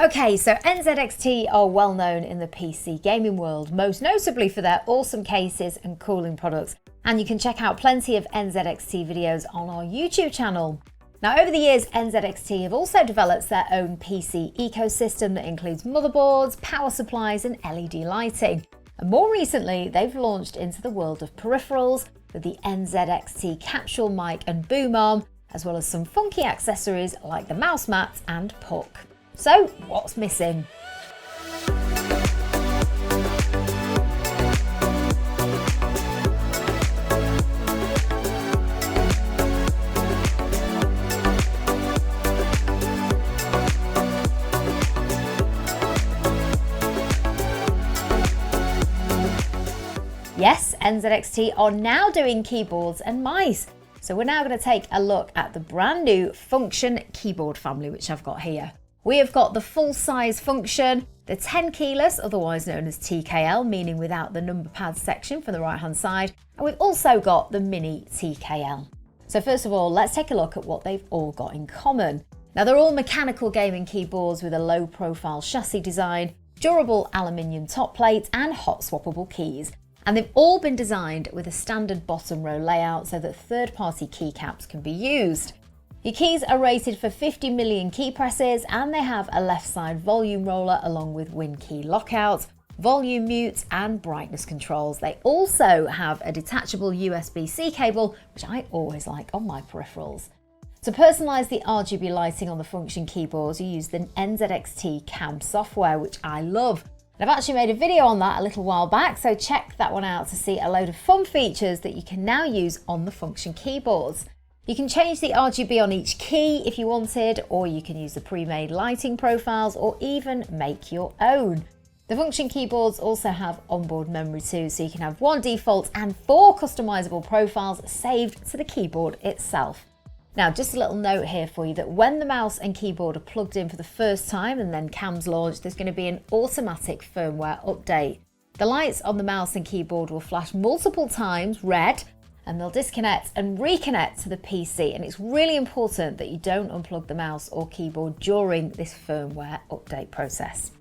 Okay, so NZXT are well known in the PC gaming world, most notably for their awesome cases and cooling products. And you can check out plenty of NZXT videos on our YouTube channel. Now, over the years, NZXT have also developed their own PC ecosystem that includes motherboards, power supplies, and LED lighting. And more recently, they've launched into the world of peripherals with the NZXT capsule mic and boom arm, as well as some funky accessories like the mouse mat and puck. So, what's missing? Yes, NZXT are now doing keyboards and mice. So we're now going to take a look at the brand new Function keyboard family, which I've got here. We have got the full-size Function, the Tenkeyless, otherwise known as TKL, meaning without the number pad section from the right-hand side, and we've also got the MiniTkL. So first of all, let's take a look at what they've all got in common. Now, they're all mechanical gaming keyboards with a low-profile chassis design, durable aluminium top plate, and hot swappable keys. And they've all been designed with a standard bottom row layout so that third-party keycaps can be used. Your keys are rated for 50 million key presses, and they have a left side volume roller along with Win key lockout, volume mute and brightness controls. They also have a detachable USB-C cable, which I always like on my peripherals. To personalise the RGB lighting on the Function keyboards, you use the NZXT CAM software, which I love. I've actually made a video on that a little while back, so check that one out to see a load of fun features that you can now use on the Function keyboards. You can change the RGB on each key if you wanted, or you can use the pre-made lighting profiles or even make your own. The Function keyboards also have onboard memory too, so you can have 1 default and 4 customizable profiles saved to the keyboard itself. Now, just a little note here for you that when the mouse and keyboard are plugged in for the first time and then CAM's launched, there's going to be an automatic firmware update. The lights on the mouse and keyboard will flash multiple times red, and they'll disconnect and reconnect to the PC. And it's really important that you don't unplug the mouse or keyboard during this firmware update process.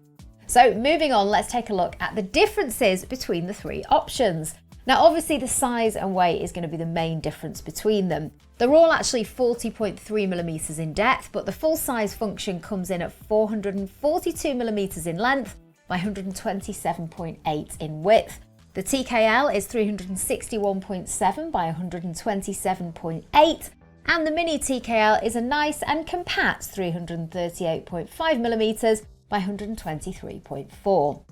So moving on, let's take a look at the differences between the 3 options. Now, obviously the size and weight is going to be the main difference between them. They're all actually 40.3mm in depth, but the full-size Function comes in at 442mm in length by 127.8 in width. The TKL is 361.7 by 127.8, and the MiniTkL is a nice and compact 338.5mm by 123.4.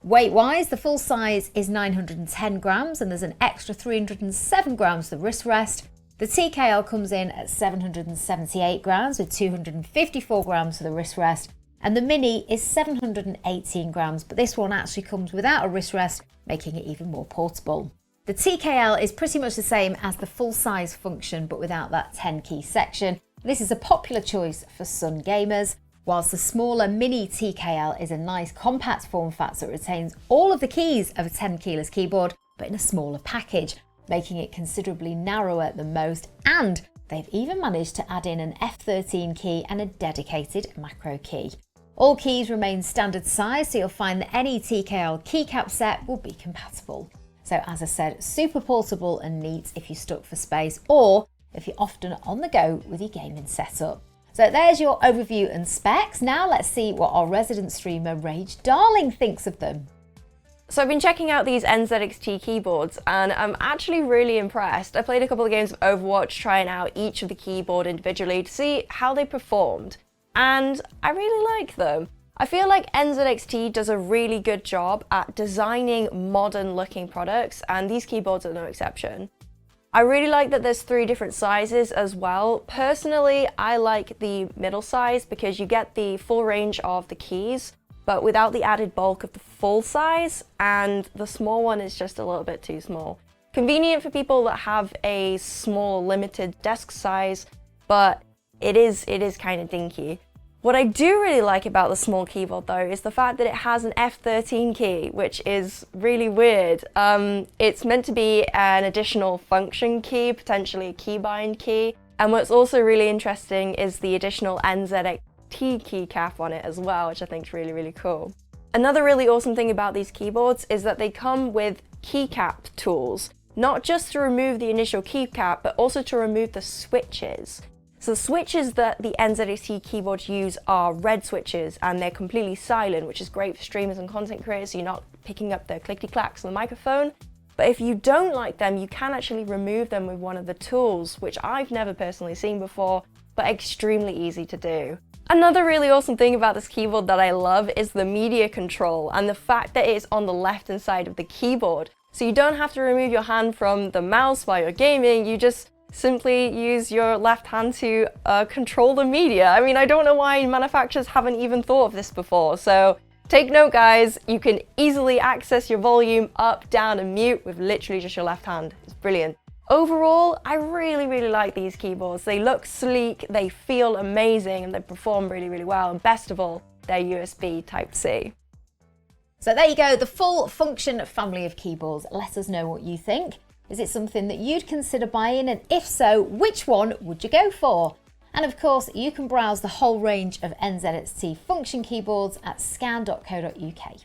Weight-wise, the full size is 910 grams and there's an extra 307 grams for the wrist rest. The TKL comes in at 778 grams with 254 grams for the wrist rest, and the Mini is 718 grams, but this one actually comes without a wrist rest, making it even more portable. The TKL is pretty much the same as the full-size Function, but without that 10-key section. This is a popular choice for sun gamers, whilst the smaller MiniTkL is a nice compact form factor that retains all of the keys of a 10-keyless keyboard, but in a smaller package, making it considerably narrower than most, and they've even managed to add in an F13 key and a dedicated macro key. All keys remain standard size, so you'll find that any TKL keycap set will be compatible. So as I said, super portable and neat if you're stuck for space or if you're often on the go with your gaming setup. So there's your overview and specs. Now let's see what our resident streamer Rage Darling thinks of them. So I've been checking out these NZXT keyboards and I'm actually really impressed. I played a couple of games of Overwatch trying out each of the keyboard individually to see how they performed, and I really like them. I feel like NZXT does a really good job at designing modern looking products, and these keyboards are no exception. I really like that there's 3 different sizes as well. Personally, I like the middle size because you get the full range of the keys, but without the added bulk of the full size, and the small one is just a little bit too small. Convenient for people that have a small limited desk size, but it is kind of dinky. What I do really like about the small keyboard though is the fact that it has an F13 key, which is really weird. It's meant to be an additional function key, potentially a keybind key. And what's also really interesting is the additional NZXT NZXT keycap on it as well, which I think is really, really cool. Another really awesome thing about these keyboards is that they come with keycap tools, not just to remove the initial keycap, but also to remove the switches. So the switches that the NZXT keyboards use are red switches, and they're completely silent, which is great for streamers and content creators, so you're not picking up the clickety-clacks on the microphone. But if you don't like them, you can actually remove them with one of the tools, which I've never personally seen before, but extremely easy to do. Another really awesome thing about this keyboard that I love is the media control and the fact that it's on the left-hand side of the keyboard. So you don't have to remove your hand from the mouse while you're gaming, you just simply use your left hand to control the media. I mean, I don't know why manufacturers haven't even thought of this before, so take note guys, you can easily access your volume up, down and mute with literally just your left hand. It's brilliant. Overall, I really, really like these keyboards. They look sleek, they feel amazing, and they perform really, really well, and best of all, they're USB Type-C. So there you go, the full function family of keyboards. Let us know what you think. Is it something that you'd consider buying, and if so, which one would you go for? And of course, you can browse the whole range of NZXT function keyboards at scan.co.uk.